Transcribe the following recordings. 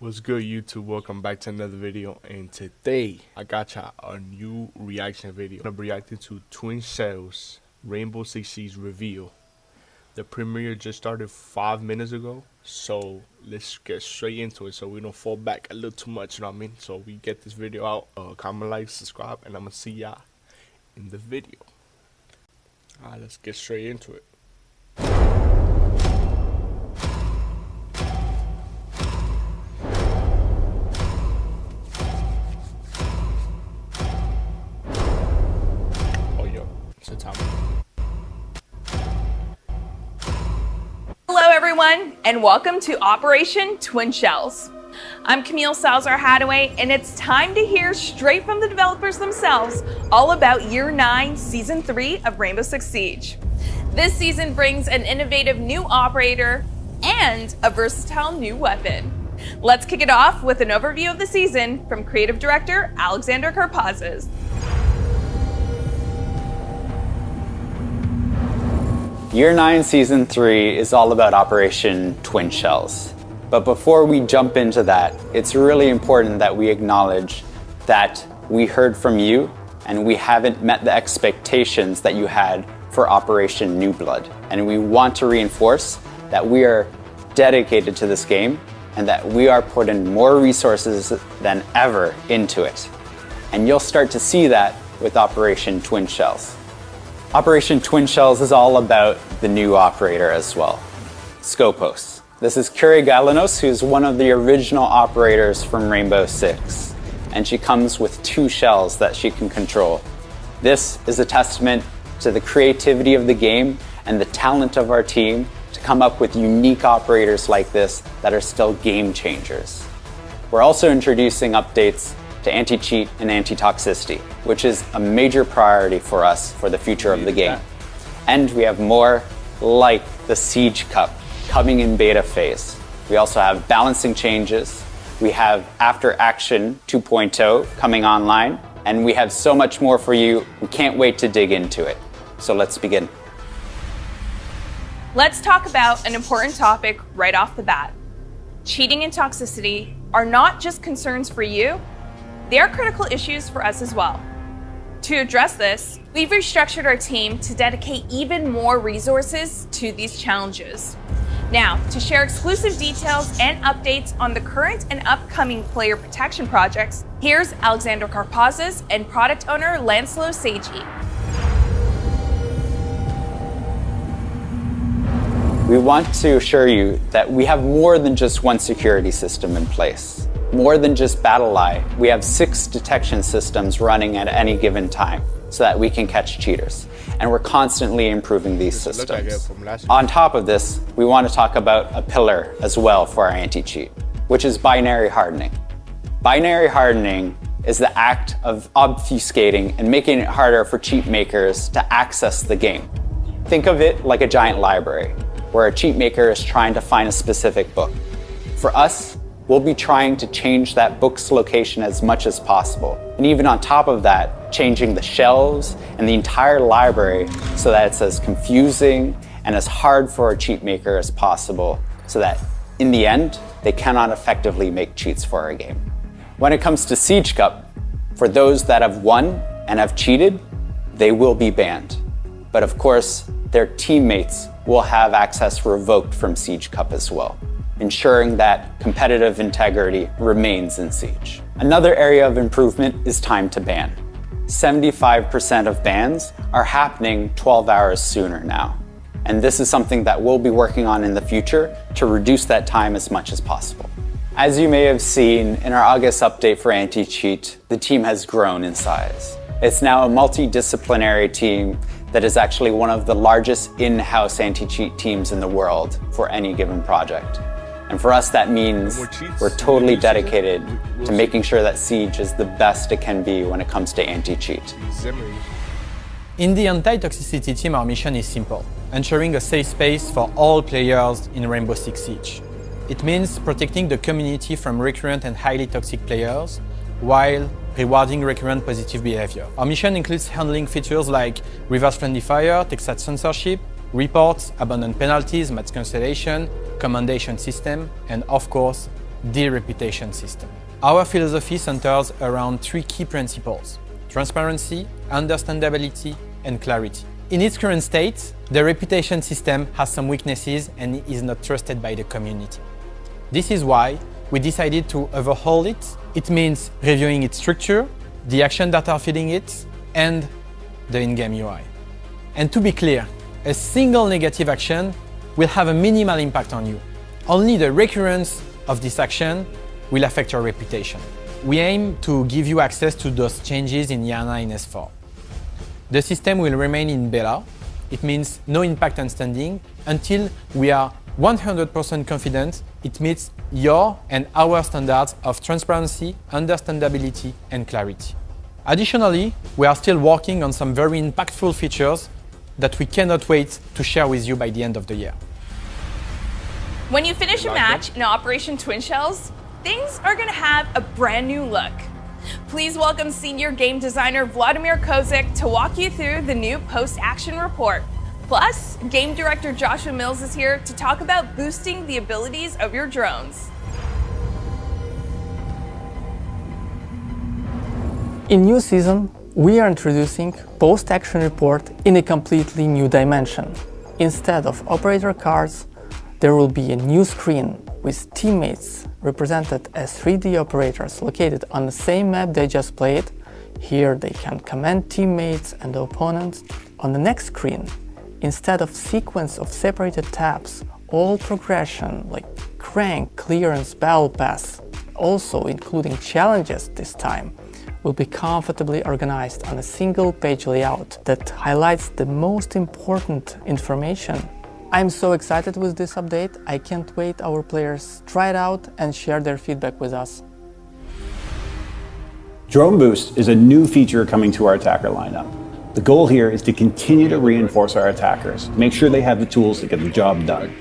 What's good, YouTube? Welcome back to another video, and today I got y'all a new reaction video. I'm reacting to Twin Shells Rainbow Six Siege reveal. The premiere just started 5 minutes ago, so let's get straight into it so we don't fall back a little too much, you know what I mean? So we get this video out, comment, like, subscribe, and I'm gonna see y'all in the video. Alright, let's get straight into it. Hello everyone, and welcome to Operation Twin Shells. I'm Camille Salazar-Hadaway, and it's time to hear straight from the developers themselves all about Year 9, Season 3 of Rainbow Six Siege. This season brings an innovative new operator and a versatile new weapon. Let's kick it off with an overview of the season from Creative Director Alexander Karpazis. Year 9 Season 3 is all about Operation Twin Shells. But before we jump into that, it's really important that we acknowledge that we heard from you and we haven't met the expectations that you had for Operation New Blood. And we want to reinforce that we are dedicated to this game and that we are putting more resources than ever into it. And you'll start to see that with Operation Twin Shells. Operation Twin Shells is all about the new operator as well, Skopos. This is Kyrie Galanos, who's one of the original operators from Rainbow Six, and she comes with 2 shells that she can control. This is a testament to the creativity of the game and the talent of our team to come up with unique operators like this that are still game changers. We're also introducing updates to anti-cheat and anti-toxicity, which is a major priority for us for the future of the game. And we have more like the Siege Cup coming in beta phase. We also have balancing changes. We have After Action 2.0 coming online, and we have so much more for you. We can't wait to dig into it. So let's begin. Let's talk about an important topic right off the bat. Cheating and toxicity are not just concerns for you, they are critical issues for us as well. To address this, we've restructured our team to dedicate even more resources to these challenges. Now, to share exclusive details and updates on the current and upcoming player protection projects, here's Alexander Karpazis and product owner Lancelot Seiji. We want to assure you that we have more than just one security system in place. More than just BattlEye, we have 6 detection systems running at any given time so that we can catch cheaters. And we're constantly improving these systems. On top of this, we want to talk about a pillar as well for our anti-cheat, which is binary hardening. Binary hardening is the act of obfuscating and making it harder for cheat makers to access the game. Think of it like a giant library, where a cheat maker is trying to find a specific book. For us, we'll be trying to change that book's location as much as possible. And even on top of that, changing the shelves and the entire library so that it's as confusing and as hard for a cheat maker as possible, so that in the end, they cannot effectively make cheats for our game. When it comes to Siege Cup, for those that have won and have cheated, they will be banned. But of course, their teammates will have access revoked from Siege Cup as well, ensuring that competitive integrity remains in Siege. Another area of improvement is time to ban. 75% of bans are happening 12 hours sooner now. And this is something that we'll be working on in the future to reduce that time as much as possible. As you may have seen in our August update for anti-cheat, the team has grown in size. It's now a multidisciplinary team that is actually one of the largest in-house anti-cheat teams in the world for any given project. And for us, that means we're totally dedicated to making sure that Siege is the best it can be when it comes to anti-cheat. In the anti-toxicity team, our mission is simple: ensuring a safe space for all players in Rainbow Six Siege. It means protecting the community from recurrent and highly toxic players, while rewarding recurrent positive behavior. Our mission includes handling features like reverse friendly fire, Texas censorship, reports, abandoned penalties, match cancellation, commendation system, and of course, the reputation system. Our philosophy centers around three key principles: transparency, understandability, and clarity. In its current state, the reputation system has some weaknesses and is not trusted by the community. This is why we decided to overhaul it. It means reviewing its structure, the actions that are feeding it, and the in-game UI. And to be clear, a single negative action will have a minimal impact on you. Only the recurrence of this action will affect your reputation. We aim to give you access to those changes in YANA in S4. The system will remain in beta. It means no impact on standing until we are 100% confident it meets your and our standards of transparency, understandability, and clarity. Additionally, we are still working on some very impactful features that we cannot wait to share with you by the end of the year. When you finish a match in Operation Twin Shells, things are going to have a brand new look. Please welcome senior game designer Vladimir Kozik to walk you through the new post-action report. Plus, game director Joshua Mills is here to talk about boosting the abilities of your drones. In new season, we are introducing post-action report in a completely new dimension. Instead of operator cards, there will be a new screen with teammates represented as 3D operators located on the same map they just played. Here they can command teammates and the opponents. On the next screen, instead of sequence of separated tabs, all progression like crank, clearance, battle pass, also including challenges this time, will be comfortably organized on a single page layout that highlights the most important information. I'm so excited with this update. I can't wait our players try it out and share their feedback with us. Drone Boost is a new feature coming to our attacker lineup. The goal here is to continue to reinforce our attackers, make sure they have the tools to get the job done.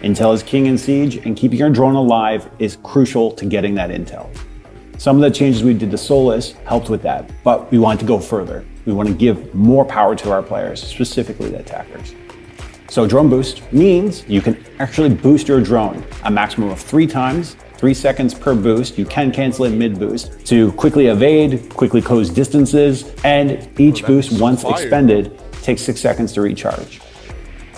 Intel is king in Siege, and keeping your drone alive is crucial to getting that intel. Some of the changes we did to Solus helped with that, but we want to go further. We want to give more power to our players, specifically the attackers. So Drone Boost means you can actually boost your drone a maximum of 3 times, 3 seconds per boost. You can cancel it mid-boost to quickly evade, quickly close distances, and each boost, once expended, takes 6 seconds to recharge.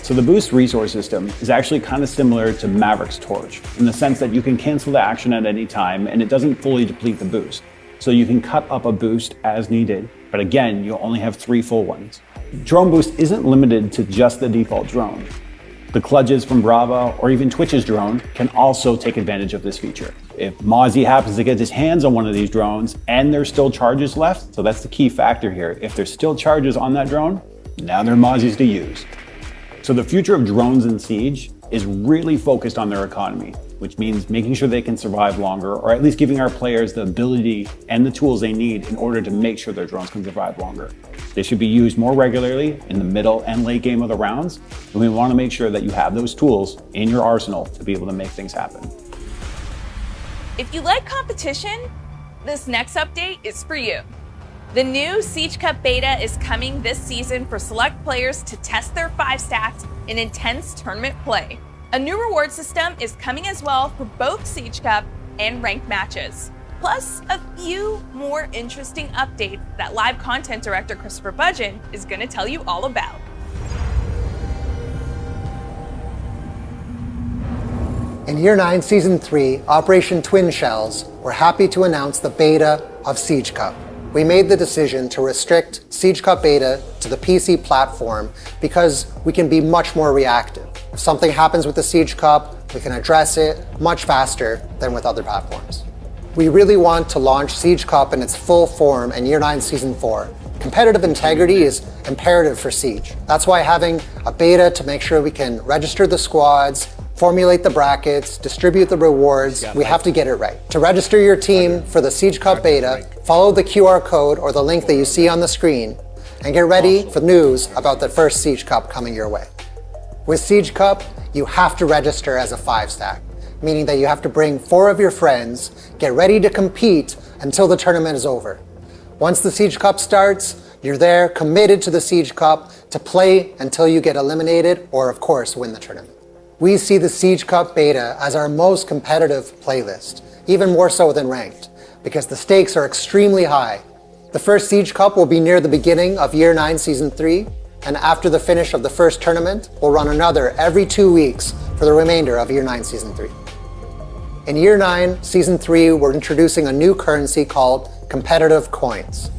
So the boost resource system is actually kind of similar to Maverick's Torch in the sense that you can cancel the action at any time and it doesn't fully deplete the boost. So you can cut up a boost as needed, but again, you'll only have 3 full ones. Drone Boost isn't limited to just the default drone. The Kludges from Brava or even Twitch's drone can also take advantage of this feature. If Mozzie happens to get his hands on one of these drones and there's still charges left, so that's the key factor here. If there's still charges on that drone, now they're Mozzie's to use. So the future of drones in Siege is really focused on their economy, which means making sure they can survive longer, or at least giving our players the ability and the tools they need in order to make sure their drones can survive longer. They should be used more regularly in the middle and late game of the rounds, and we want to make sure that you have those tools in your arsenal to be able to make things happen. If you like competition, this next update is for you. The new Siege Cup beta is coming this season for select players to test their 5 stacks in intense tournament play. A new reward system is coming as well for both Siege Cup and ranked matches. Plus, a few more interesting updates that live content director Christopher Budgeon is going to tell you all about. In Year 9 Season 3, Operation Twin Shells, we're happy to announce the beta of Siege Cup. We made the decision to restrict Siege Cup beta to the PC platform because we can be much more reactive. If something happens with the Siege Cup, we can address it much faster than with other platforms. We really want to launch Siege Cup in its full form in Year 9 Season 4. Competitive integrity is imperative for Siege. That's why having a beta to make sure we can register the squads, formulate the brackets, distribute the rewards, we have to get it right. To register your team for the Siege Cup beta, follow the QR code or the link that you see on the screen, and get ready for news about the first Siege Cup coming your way. With Siege Cup, you have to register as a 5-stack, meaning that you have to bring 4 of your friends, get ready to compete until the tournament is over. Once the Siege Cup starts, you're there committed to the Siege Cup to play until you get eliminated or, of course, win the tournament. We see the Siege Cup beta as our most competitive playlist, even more so than ranked, because the stakes are extremely high. The first Siege Cup will be near the beginning of Year 9 Season 3, and after the finish of the first tournament, we'll run another every 2 weeks for the remainder of Year 9 Season 3. In Year 9 Season 3, we're introducing a new currency called Competitive Coins.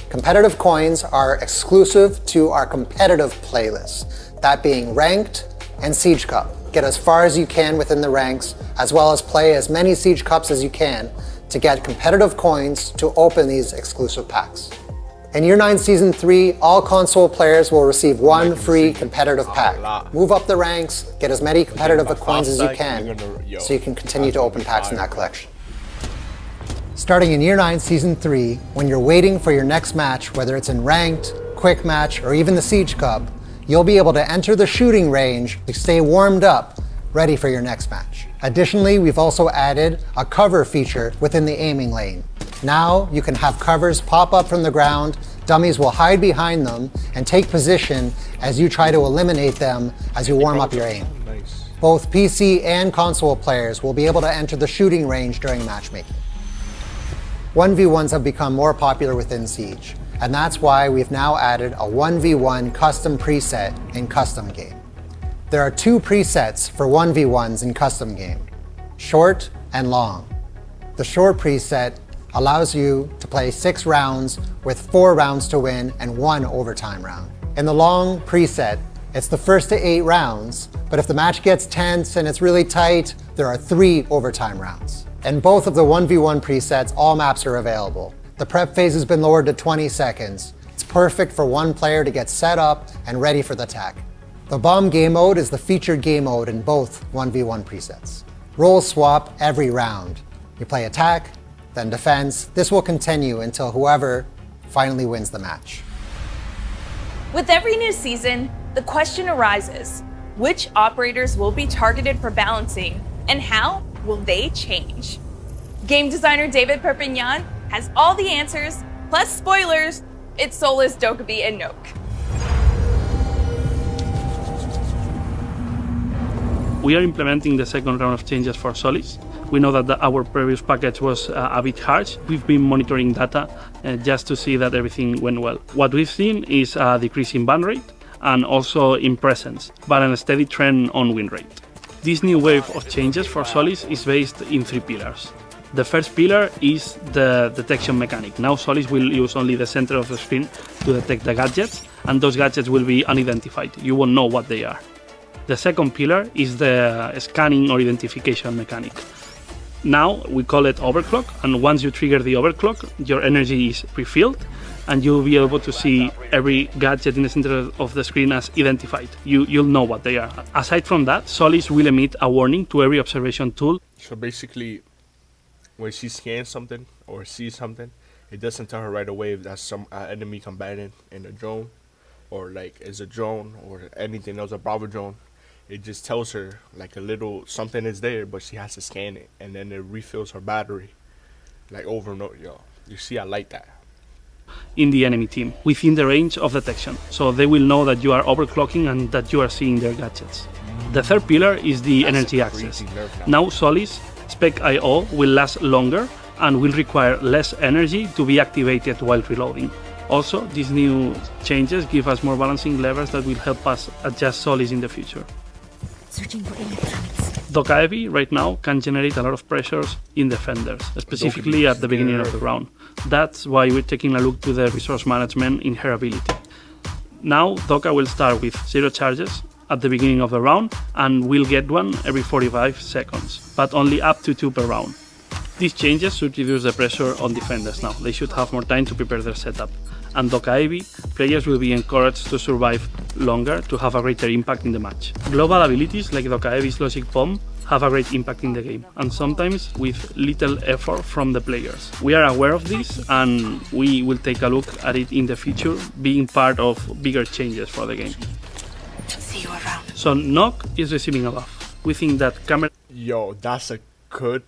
Competitive coins are exclusive to our competitive playlists, that being Ranked and Siege Cup. Get as far as you can within the ranks, as well as play as many Siege Cups as you can to get competitive coins to open these exclusive packs. In Year 9 Season 3, all console players will receive one free competitive pack. Move up the ranks, get as many competitive coins as you can, so you can continue to open packs in that collection. Starting in Year 9 Season 3, when you're waiting for your next match, whether it's in Ranked, Quick Match, or even the Siege Cup, you'll be able to enter the shooting range to stay warmed up, ready for your next match. Additionally, we've also added a cover feature within the aiming lane. Now you can have covers pop up from the ground, dummies will hide behind them and take position as you try to eliminate them as you warm up your aim. Both PC and console players will be able to enter the shooting range during matchmaking. 1v1s have become more popular within Siege, and that's why we've now added a 1v1 custom preset in Custom Game. There are 2 presets for 1v1s in Custom Game, short and long. The short preset allows you to play 6 rounds with 4 rounds to win and 1 overtime round. In the long preset, it's the first to 8 rounds, but if the match gets tense and it's really tight, there are 3 overtime rounds. In both of the 1v1 presets, all maps are available. The prep phase has been lowered to 20 seconds. It's perfect for one player to get set up and ready for the attack. The bomb game mode is the featured game mode in both 1v1 presets. Roles swap every round. You play attack, then defense. This will continue until whoever finally wins the match. With every new season, the question arises, which operators will be targeted for balancing and how will they change? Game designer David Perpignan has all the answers, plus spoilers. It's Solis, Dokkaebi, and Noke. We are implementing the second round of changes for Solis. We know that our previous package was a bit harsh. We've been monitoring data just to see that everything went well. What we've seen is a decrease in ban rate and also in presence, but a steady trend on win rate. This new wave of changes for Solis is based in 3 pillars. The first pillar is the detection mechanic. Now Solis will use only the center of the screen to detect the gadgets, and those gadgets will be unidentified. You won't know what they are. The second pillar is the scanning or identification mechanic. Now we call it overclock, and once you trigger the overclock, your energy is refilled, and you'll be able to see every gadget in the center of the screen as identified. You'll know what they are. Aside from that, Solis will emit a warning to every observation tool. So basically, when she scans something or sees something, it doesn't tell her right away if that's some enemy combatant in a drone, or like is a drone or anything else, a Bravo drone. It just tells her like a little something is there, but she has to scan it, and then it refills her battery like over and over. Yo, you see, I like that. In the enemy team, within the range of detection, so they will know that you are overclocking and that you are seeing their gadgets. The third pillar is the energy access. Now Solis Spec IO will last longer and will require less energy to be activated while reloading. Also, these new changes give us more balancing levers that will help us adjust Solis in the future. Searching for electronics. Dokkaebi right now can generate a lot of pressures in defenders, specifically at the beginning of the round. That's why we're taking a look to the resource management in her ability. Now Dokka will start with 0 charges at the beginning of the round and will get one every 45 seconds, but only up to 2 per round. These changes should reduce the pressure on defenders now. They should have more time to prepare their setup. And Dokkaebi, players will be encouraged to survive longer to have a greater impact in the match. Global abilities like Dokkaebi's Logic Bomb have a great impact in the game, and sometimes with little effort from the players. We are aware of this, and we will take a look at it in the future, being part of bigger changes for the game. See you around. So Nock is receiving a buff. We think that camera... Yo, that's a good...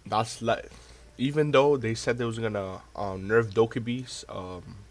That's like... Even though they said they was gonna nerf Dokkaebi's,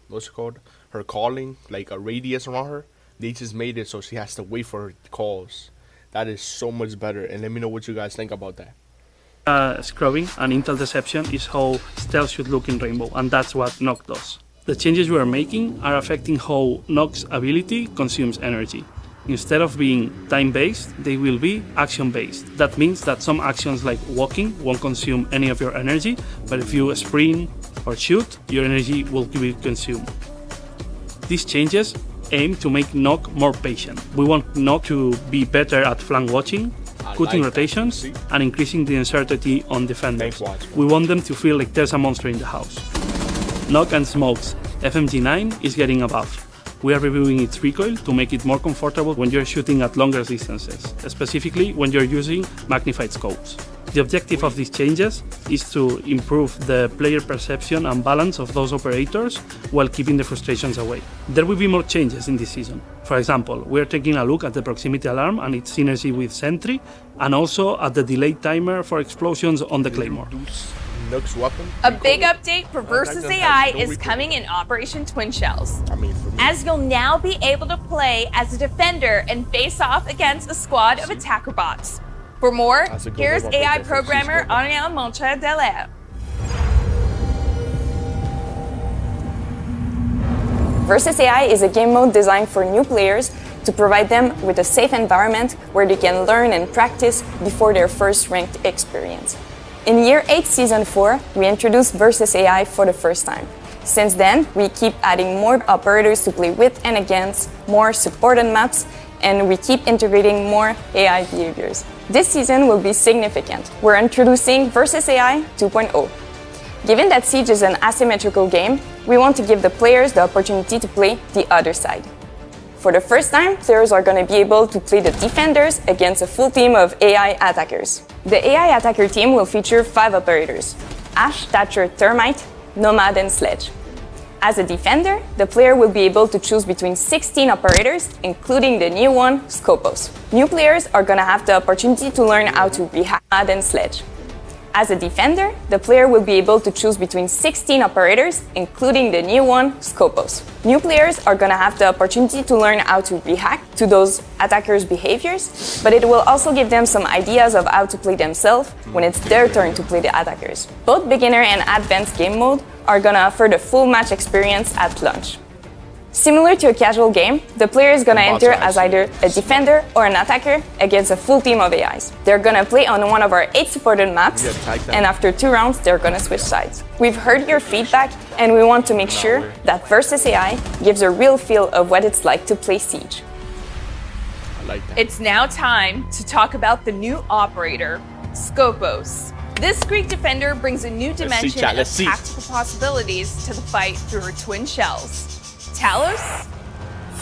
what's it called? Her calling, like a radius around her, they just made it so she has to wait for her calls. That is so much better. And let me know what you guys think about that. Scrubbing and Intel Deception is how stealth should look in Rainbow, and that's what Nock does. The changes we are making are affecting how Nock's ability consumes energy. Instead of being time-based, they will be action-based. That means that some actions like walking won't consume any of your energy, but if you sprint or shoot, your energy will be consumed. These changes aim to make Nock more patient. We want Nock to be better at flank watching, cutting rotations, and increasing the uncertainty on defenders. We want them to feel like there's a monster in the house. Nock and Smoke's FMG9 is getting a buff. We are reviewing its recoil to make it more comfortable when you're shooting at longer distances, specifically when you're using magnified scopes. The objective of these changes is to improve the player perception and balance of those operators while keeping the frustrations away. There will be more changes in this season. For example, we are taking a look at the proximity alarm and its synergy with Sentry, and also at the delayed timer for explosions on the Claymore. Nock's weapon. A big update for Versus AI is coming in Operation Twin Shells. As you'll now be able to play as a defender and face off against a squad of attacker bots. For more, here's AI programmer Anya Moncha Dele. Versus AI is a game mode designed for new players to provide them with a safe environment where they can learn and practice before their first ranked experience. In Year 8, Season 4, we introduced Versus AI for the first time. Since then, we keep adding more operators to play with and against, more supported maps, and we keep integrating more AI behaviors. This season will be significant. We're introducing Versus AI 2.0. Given that Siege is an asymmetrical game, we want to give the players the opportunity to play the other side. For the first time, players are going to be able to play the defenders against a full team of AI attackers. The AI attacker team will feature 5 operators: Ash, Thatcher, Thermite, Nomad, and Sledge. As a defender, the player will be able to choose between 16 operators, including the new one, Scopos. New players are going to have the opportunity to learn how to rehack Nomad and Sledge. As a defender, the player will be able to choose between 16 operators, including the new one, Scopos. New players are going to have the opportunity to learn how to rehack to those attackers' behaviors, but it will also give them some ideas of how to play themselves when it's their turn to play the attackers. Both beginner and advanced game mode are going to offer the full match experience at launch. Similar to a casual game, the player is going to enter as either a defender or an attacker against a full team of AIs. They're going to play on one of our 8 supported maps, and after 2 rounds, they're going to switch sides. We've heard your feedback, and we want to make sure that Versus AI gives a real feel of what it's like to play Siege. I like that. It's now time to talk about the new operator, Scopos. This Greek defender brings a new dimension of tactical possibilities to the fight through her twin shells, Talos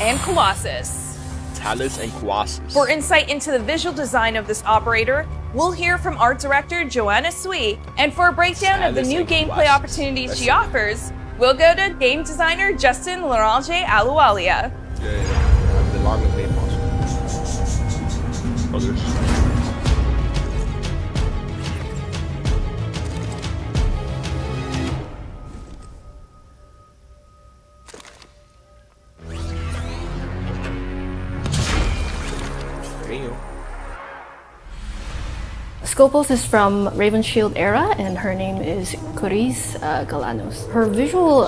and Colossus. Talos and Colossus. For insight into the visual design of this operator, we'll hear from art director Joanna Sui. And for a breakdown of the new gameplay opportunities she offers, we'll go to game designer Justin Larange Alualia. Yeah, the longest name possible. Others. Scopos is from Ravenshield era, and her name is Coris Galanos. Her visual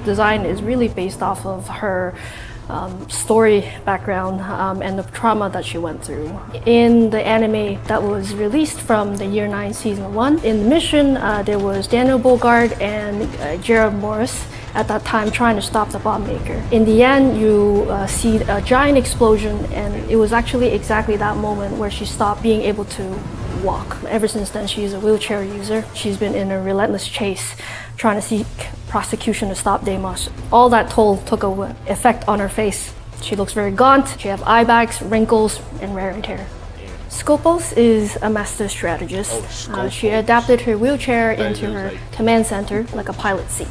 design is really based off of her story background and the trauma that she went through. In the anime that was released from the Year 9 Season 1, in the mission there was Daniel Bogard and Jared Morris at that time trying to stop the bomb maker. In the end, you see a giant explosion, and it was actually exactly that moment where she stopped being able to walk. Ever since then, she's a wheelchair user. She's been in a relentless chase trying to seek prosecution to stop Deimos. All that toll took an effect on her face. She looks very gaunt. She has eye bags, wrinkles, and wear and tear. Scopos is a master strategist. She adapted her wheelchair into her command center like a pilot seat.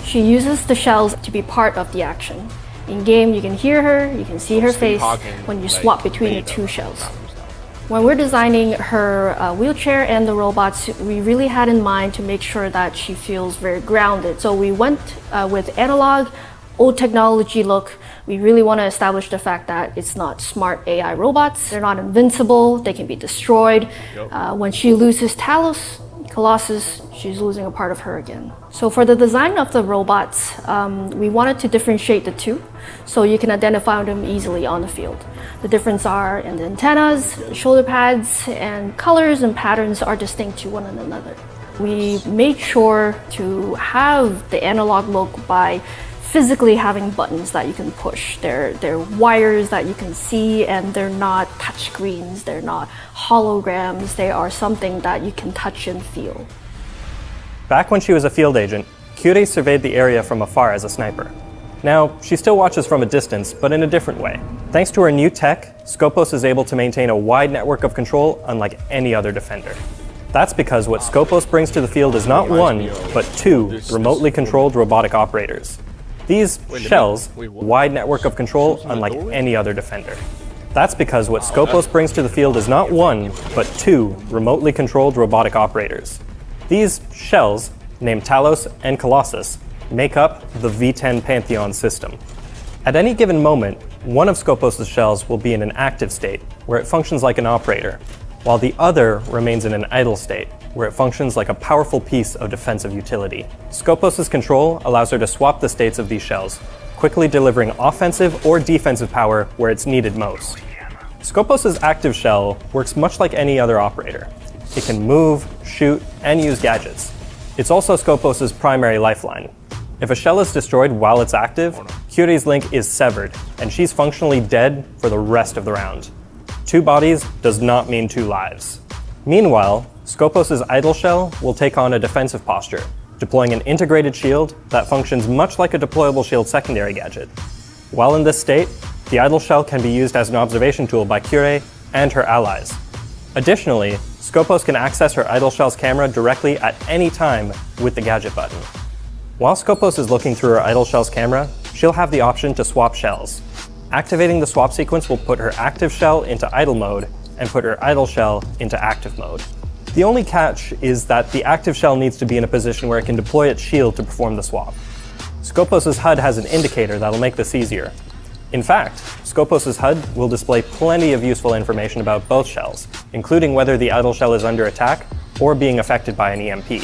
She uses the shells to be part of the action. In game, you can hear her, you can see her face when you swap between the 2 shells. When we're designing her wheelchair and the robots, we really had in mind to make sure that she feels very grounded. So we went with analog old technology look. We really want to establish the fact that it's not smart AI robots. They're not invincible. They can be destroyed. When she loses Talos, Colossus, she's losing a part of her again. So for the design of the robots, we wanted to differentiate the two so you can identify them easily on the field. The difference are in the antennas, the shoulder pads, and colors and patterns are distinct to one another. We made sure to have the analog look by physically having buttons that you can push. They're wires that you can see, and they're not touch screens, they're not holograms, they are something that you can touch and feel. Back when she was a field agent, Kyurei surveyed the area from afar as a sniper. Now, she still watches from a distance, but in a different way. Thanks to her new tech, Scopus is able to maintain a wide network of control unlike any other defender. That's because what Scopus brings to the field is not one, but two remotely controlled robotic operators. These shells, wide network of control unlike any other defender. That's because what Scopus brings to the field is not one, but two remotely controlled robotic operators. These shells, named Talos and Colossus, make up the V10 Pantheon system. At any given moment, one of Scopus' shells will be in an active state, where it functions like an operator, while the other remains in an idle state, where it functions like a powerful piece of defensive utility. Scopus' control allows her to swap the states of these shells, quickly delivering offensive or defensive power where it's needed most. Scopus' active shell works much like any other operator. It can move, shoot, and use gadgets. It's also Scopus' primary lifeline. If a shell is destroyed while it's active, Kyurei's link is severed, and she's functionally dead for the rest of the round. 2 bodies does not mean 2 lives. Meanwhile, Scopus' idle shell will take on a defensive posture, deploying an integrated shield that functions much like a deployable shield secondary gadget. While in this state, the idle shell can be used as an observation tool by Kyurei and her allies. Additionally, Scopus can access her idle shell's camera directly at any time with the gadget button. While Scopus is looking through her idle shell's camera, she'll have the option to swap shells. Activating the swap sequence will put her active shell into idle mode and put her idle shell into active mode. The only catch is that the active shell needs to be in a position where it can deploy its shield to perform the swap. Scopus' HUD has an indicator that'll make this easier. In fact, Scopus' HUD will display plenty of useful information about both shells, including whether the idle shell is under attack or being affected by an EMP.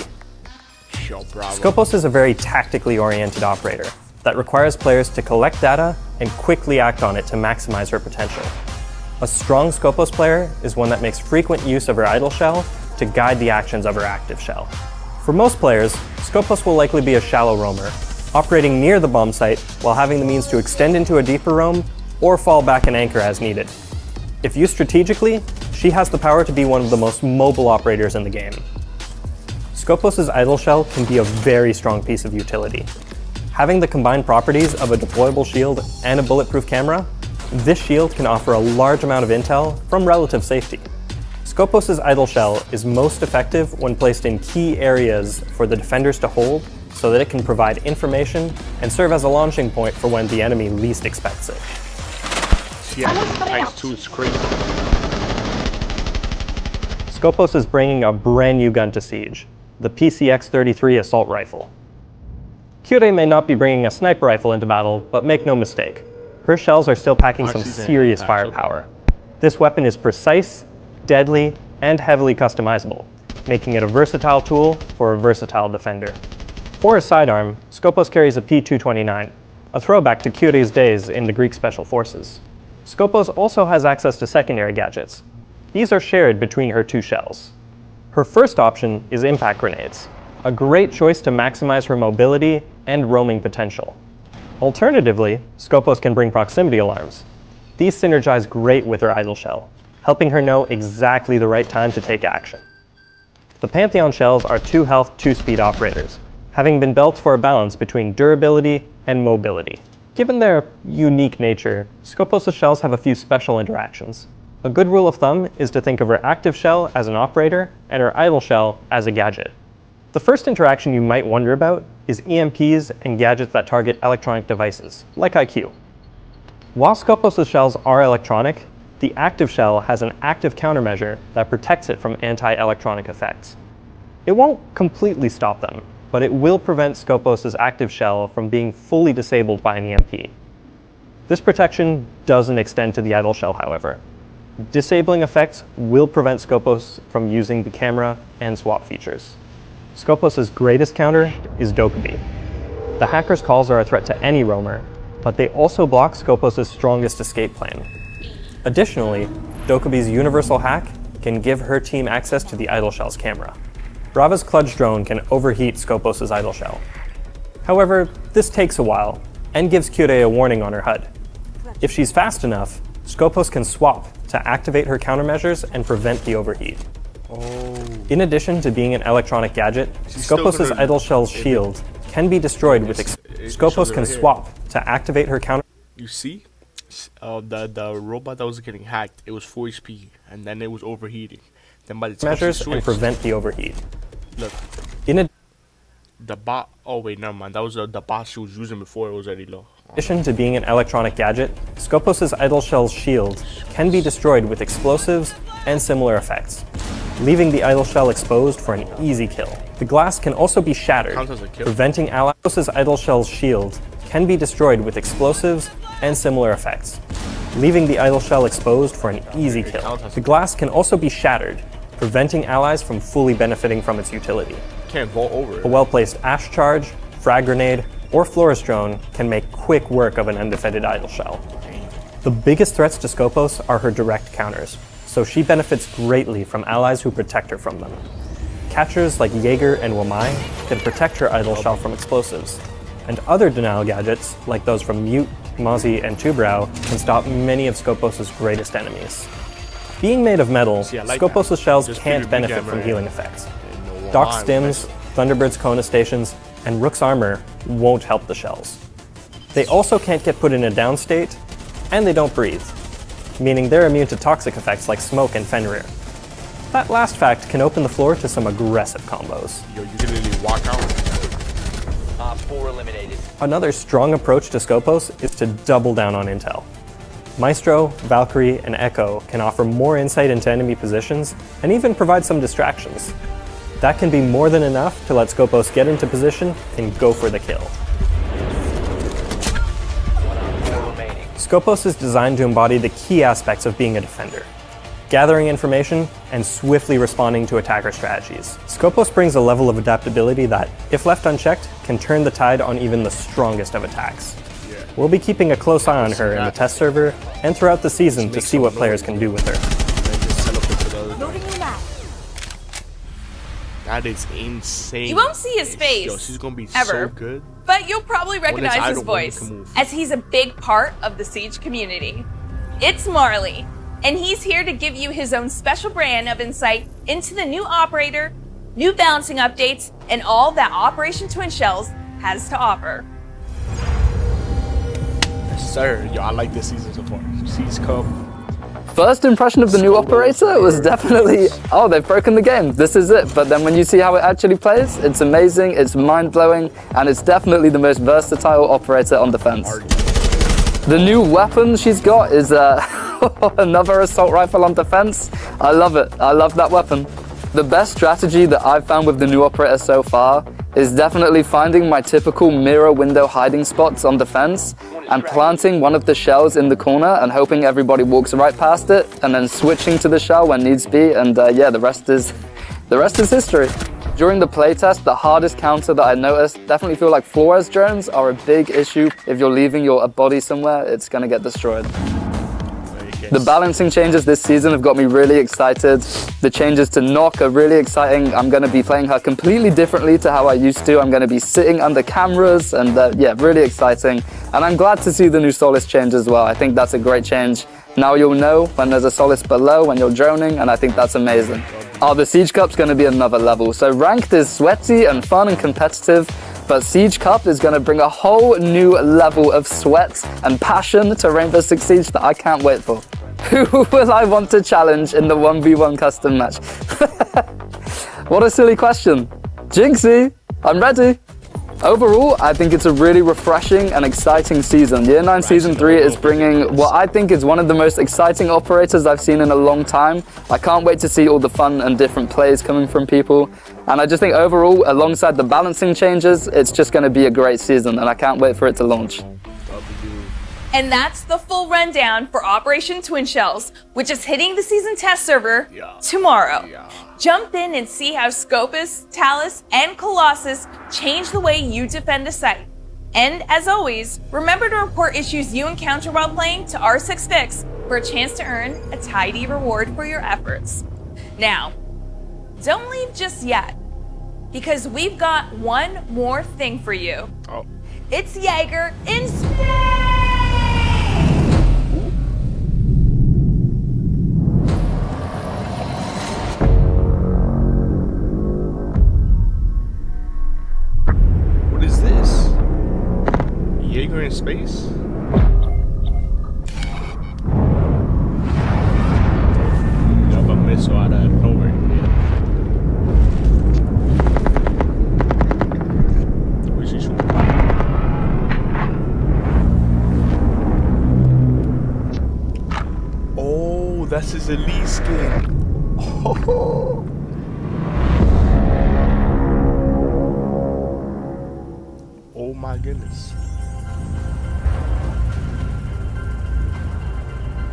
Scopus is a very tactically oriented operator that requires players to collect data and quickly act on it to maximize her potential. A strong Scopus player is one that makes frequent use of her idle shell to guide the actions of her active shell. For most players, Scopus will likely be a shallow roamer, operating near the bomb site while having the means to extend into a deeper roam or fall back and anchor as needed. If used strategically, she has the power to be one of the most mobile operators in the game. Scopus' idle shell can be a very strong piece of utility. Having the combined properties of a deployable shield and a bulletproof camera, this shield can offer a large amount of intel from relative safety. Scopus' idle shell is most effective when placed in key areas for the defenders to hold so that it can provide information and serve as a launching point for when the enemy least expects it. Yeah, Times 2 is crazy. Scopus is bringing a brand new gun to Siege, the PCX-33 assault rifle. Kyurei may not be bringing a sniper rifle into battle, but make no mistake, her shells are still packing some serious firepower. This weapon is precise, deadly, and heavily customizable, making it a versatile tool for a versatile defender. For a sidearm, Scopus carries a P229, a throwback to Kyurei's days in the Greek Special Forces. Scopus also has access to secondary gadgets. These are shared between her 2 shells. Her first option is impact grenades, a great choice to maximize her mobility and roaming potential. Alternatively, Scopus can bring proximity alarms. These synergize great with her idle shell, helping her know exactly the right time to take action. The Pantheon shells are 2 health, 2 speed operators, having been built for a balance between durability and mobility. Given their unique nature, Scopus' shells have a few special interactions. A good rule of thumb is to think of her active shell as an operator and her idle shell as a gadget. The first interaction you might wonder about is EMPs and gadgets that target electronic devices, like IQ. While Scopus' shells are electronic, the active shell has an active countermeasure that protects it from anti-electronic effects. It won't completely stop them, but it will prevent Skopos' active shell from being fully disabled by an EMP. This protection doesn't extend to the idle shell, however. Disabling effects will prevent Skopos from using the camera and swap features. Skopos' greatest counter is Dokkaebi. The hacker's calls are a threat to any roamer, but they also block Skopos' strongest escape plan. Additionally, Dokkaebi's universal hack can give her team access to the idle shell's camera. Brava's Kludge drone can overheat Skopos' idle shell. However, this takes a while, and gives Kyurei a warning on her HUD. If she's fast enough, Skopos can swap to activate her countermeasures and prevent the overheat. In addition to being an electronic gadget, Skopos' idle shell's shield can be destroyed with Skopos can swap to activate her counter. You see, the robot that was getting hacked, it was 4 HP, and then it was overheating. Then by the time measures she switched, and prevent the overheat. Look, the bot. Oh wait, never mind. That was the bot she was using before. It was already low. In addition to being an electronic gadget, Skopos' idle shell's shield can be destroyed with explosives and similar effects, leaving the idle shell exposed for an easy kill. The glass can also be shattered, preventing allies. Skopos' idle shell's shield can be destroyed with explosives and similar effects, leaving the idle shell exposed for an easy kill. The glass can also be shattered, preventing allies from fully benefiting from its utility. Can't vault over it. A well-placed ash charge, frag grenade, or Flores drone can make quick work of an undefended idle shell. The biggest threats to Skopos are her direct counters, so she benefits greatly from allies who protect her from them. Catchers like Jaeger and Wamai can protect her idle shell from explosives, and other denial gadgets, like those from Mute, Mozzie, and Tubrau, can stop many of Skopos' greatest enemies. Being made of metal, Skopos' shells can't benefit from healing effects. Doc's stims, Thunderbird's Kona stations, and Rook's armor won't help the shells. They also can't get put in a down state, and they don't breathe, meaning they're immune to toxic effects like smoke and Fenrir. That last fact can open the floor to some aggressive combos. Yo, you can literally walk out. 4 eliminated. Another strong approach to Skopos is to double down on intel. Maestro, Valkyrie, and Echo can offer more insight into enemy positions and even provide some distractions. That can be more than enough to let Skopos get into position and go for the kill. Skopos is designed to embody the key aspects of being a defender: gathering information and swiftly responding to attacker strategies. Skopos brings a level of adaptability that, if left unchecked, can turn the tide on even the strongest of attacks. We'll be keeping a close eye on her in the test server and throughout the season to see what players can do with her. That is insane. You won't see his face, Yo, she's gonna be ever, so good. but you'll probably recognize his idle, voice, as he's a big part of the Siege community. It's Marley, and he's here to give you his own special brand of insight into the new operator, new balancing updates, and all that Operation Twin Shells has to offer. Yes, sir. Yo, I like this season so far. Siege Cup. First impression of the new operator was definitely, oh, they've broken the game, this is it. But then when you see how it actually plays, it's amazing, it's mind-blowing, and it's definitely the most versatile operator on defense. The new weapon she's got is another assault rifle on defense. I love it, I love that weapon. The best strategy that I've found with the new operator so far is definitely finding my typical mirror window hiding spots on defense and planting one of the shells in the corner and hoping everybody walks right past it, and then switching to the shell when needs be, and yeah, the rest is history. During the playtest, the hardest counter that I noticed, definitely feel like Flores drones are a big issue. If you're leaving your body somewhere, it's gonna get destroyed. The balancing changes this season have got me really excited. The changes to Nock are really exciting. I'm going to be playing her completely differently to how I used to. I'm going to be sitting under cameras, and yeah, really exciting. And I'm glad to see the new Solis change as well. I think that's a great change. Now you'll know when there's a Solis below when you're droning, and I think that's amazing. Oh, the Siege Cup's going to be another level. So ranked is sweaty and fun and competitive, but Siege Cup is going to bring a whole new level of sweat and passion to Rainbow Six Siege that I can't wait for. Who will I want to challenge in the 1v1 custom match? What a silly question. Jinxie, I'm ready. Overall, I think it's a really refreshing and exciting season. Year 9 Season 3 is bringing what I think is one of the most exciting operators I've seen in a long time. I can't wait to see all the fun and different plays coming from people. And I just think overall, alongside the balancing changes, it's just going to be a great season, and I can't wait for it to launch. And that's the full rundown for Operation Twin Shells, which is hitting the season test server tomorrow. Jump in and see how Scopus, Talus, and Colossus change the way you defend a site. And as always, remember to report issues you encounter while playing to R6Fix for a chance to earn a tidy reward for your efforts. Now, don't leave just yet, because we've got one more thing for you. It's Jaeger in space! What is this? Jaeger in space? Drop a missile out of nowhere. Where's he shooting? Oh, that's his elite skin. Oh. Oh my goodness.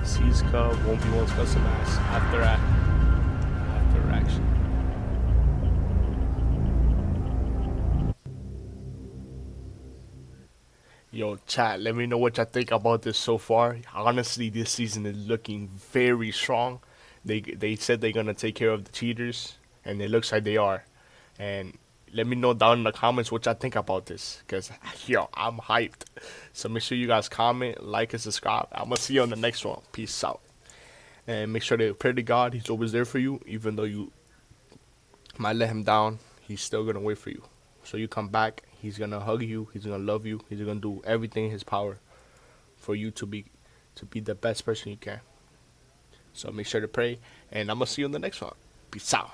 Siege Cup 1v1's custom match after action. Yo, chat, let me know what y'all think about this so far. Honestly, this season is looking very strong. They said they're gonna take care of the cheaters, and it looks like they are. And let me know down in the comments what y'all think about this, because, yo, I'm hyped. So make sure you guys comment, like, and subscribe. I'm going to see you on the next one. Peace out. And make sure to pray to God. He's always there for you. Even though you might let him down, he's still going to wait for you. So you come back, he's going to hug you. He's going to love you. He's going to do everything in his power for you to be the best person you can. So make sure to pray. And I'm going to see you on the next one. Peace out.